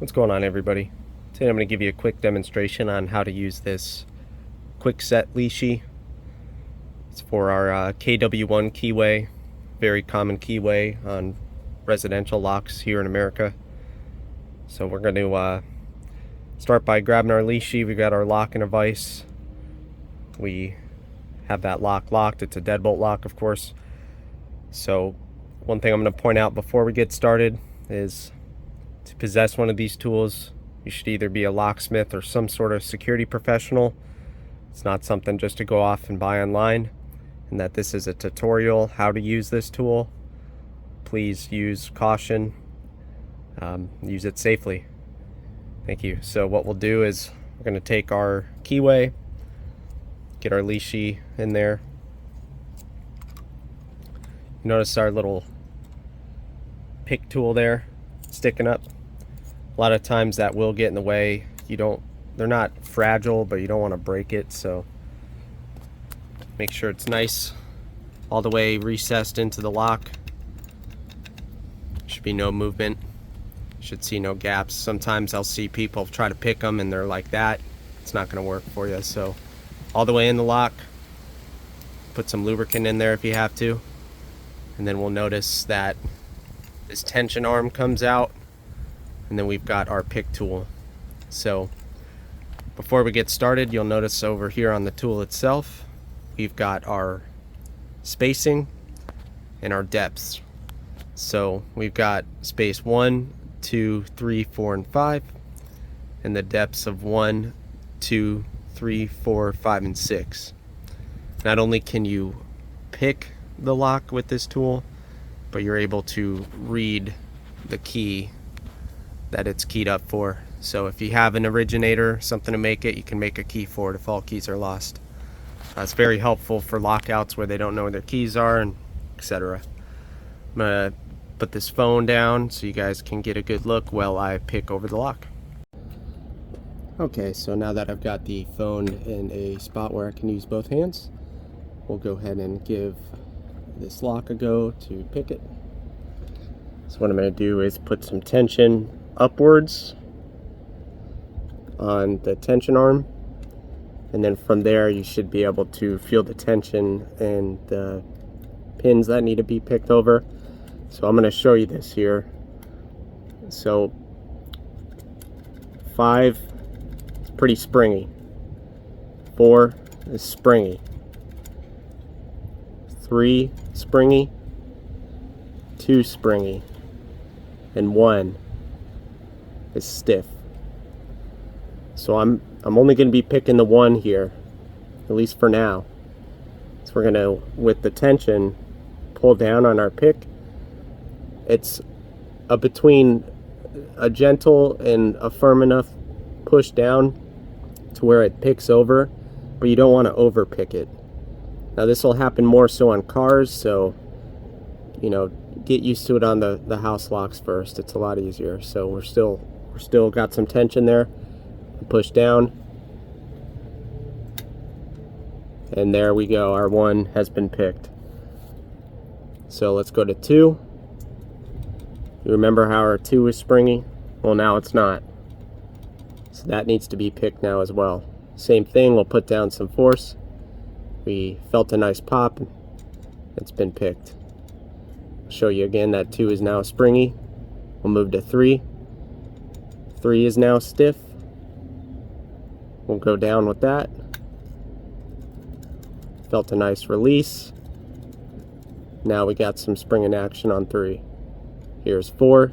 What's going on, everybody? Today I'm going to give you a quick demonstration on how to use this kwikset lishi. It's for our KW1 keyway, very common keyway on residential locks here in America. So we're going to start by grabbing our lishi. We got our lock in a vise. We have that lock locked. It's a deadbolt lock, of course. So one thing I'm going to point out before we get started is to possess one of these tools, you should either be a locksmith or some sort of security professional. It's not something just to go off and buy online, and that this is a tutorial how to use this tool. Please use caution, use it safely. Thank you. So what we'll do is we're going to take our keyway, get our lishi in there. You notice our little pick tool there sticking up. A lot of times that will get in the way. They're not fragile, but you don't want to break it, so make sure it's nice all the way recessed into the lock. Should be no movement. Should see no gaps. Sometimes I'll see people try to pick them and they're like that. It's not going to work for you. So all the way in the lock. Put some lubricant in there if you have to, and then we'll notice that this tension arm comes out, and then we've got our pick tool. So before we get started, you'll notice over here on the tool itself, we've got our spacing and our depths. So we've got space 1, 2, 3, 4, and 5, and the depths of 1, 2, 3, 4, 5, and 6. Not only can you pick the lock with this tool, but you're able to read the key that it's keyed up for. So if you have an originator, something to make it, you can make a key for it if all keys are lost. It's very helpful for lockouts where they don't know where their keys are, and etc. I'm gonna put this phone down so you guys can get a good look while I pick over the lock. Okay, so now that I've got the phone in a spot where I can use both hands, we'll go ahead and give this lock a go to pick it. So what I'm going to do is put some tension upwards on the tension arm, and then from there you should be able to feel the tension and the pins that need to be picked over. So I'm going to show you this here. So 5 is pretty springy, 4 is springy, 3 springy, 2 springy, and 1 is stiff. So I'm only going to be picking the 1 here, at least for now. So we're going to, with the tension, pull down on our pick. It's between a gentle and a firm enough push down to where it picks over, but you don't want to over pick it. Now this will happen more so on cars, so get used to it on the house locks first. It's a lot easier. So we're still got some tension there. Push down, and there we go. Our 1 has been picked. So let's go to 2. You remember how our 2 is springy? Well, now it's not. So that needs to be picked now as well. Same thing. We'll put down some force. We felt a nice pop. It's been picked. I'll show you again that 2 is now springy. We'll move to 3. 3 is now stiff. We'll go down with that. Felt a nice release. Now we got some spring in action on 3. Here's 4.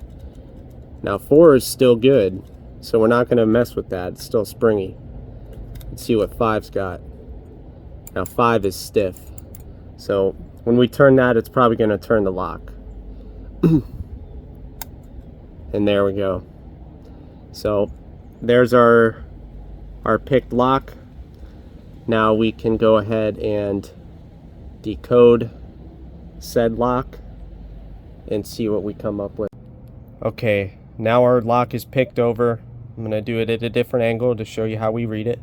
Now 4 is still good, so we're not going to mess with that. It's still springy. Let's see what 5's got. Now 5 is stiff, so when we turn that, it's probably going to turn the lock. And there we go. So there's our picked lock. Now we can go ahead and decode said lock and see what we come up with. Okay, now our lock is picked over. I'm going to do it at a different angle to show you how we read it.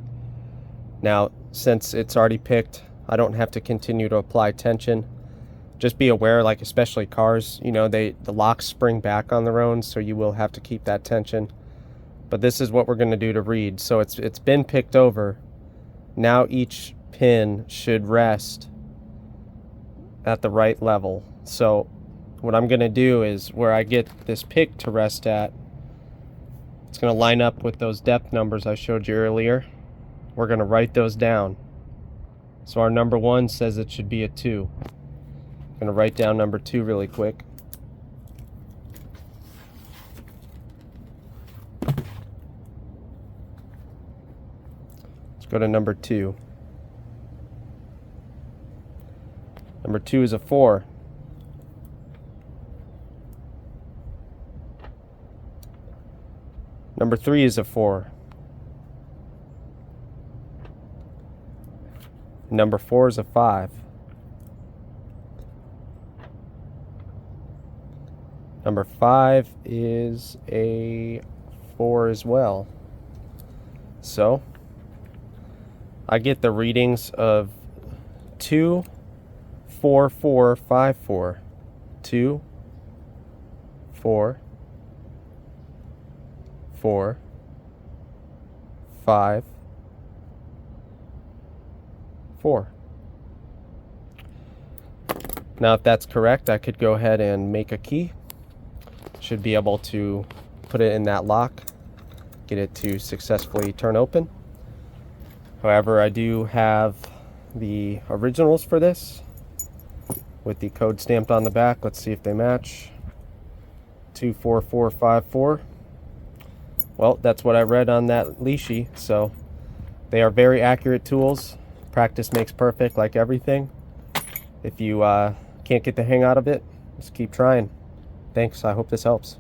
Now, since it's already picked, I don't have to continue to apply tension. Just be aware, like especially cars, the locks spring back on their own, so you will have to keep that tension. But this is what we're going to do to read. So it's been picked over. Now each pin should rest at the right level. So what I'm going to do is where I get this pick to rest at, it's going to line up with those depth numbers I showed you earlier. We're going to write those down. So our number 1 says it should be a 2. I'm going to write down number 2 really quick. Let's go to number 2. Number 2 is a 4. Number 3 is a 4. Number 4 is a 5. Number 5 is a 4 as well. So I get the readings of 2, 4, 4, 5, 4. 2, 4, 4, 5, 4. Now if that's correct, I could go ahead and make a key. Should be able to put it in that lock, get it to successfully turn open. However, I do have the originals for this with the code stamped on the back. Let's see if they match. 24454. Well, that's what I read on that lishi, so they are very accurate tools. Practice makes perfect, like everything. If you can't get the hang out of it, just keep trying. Thanks, I hope this helps.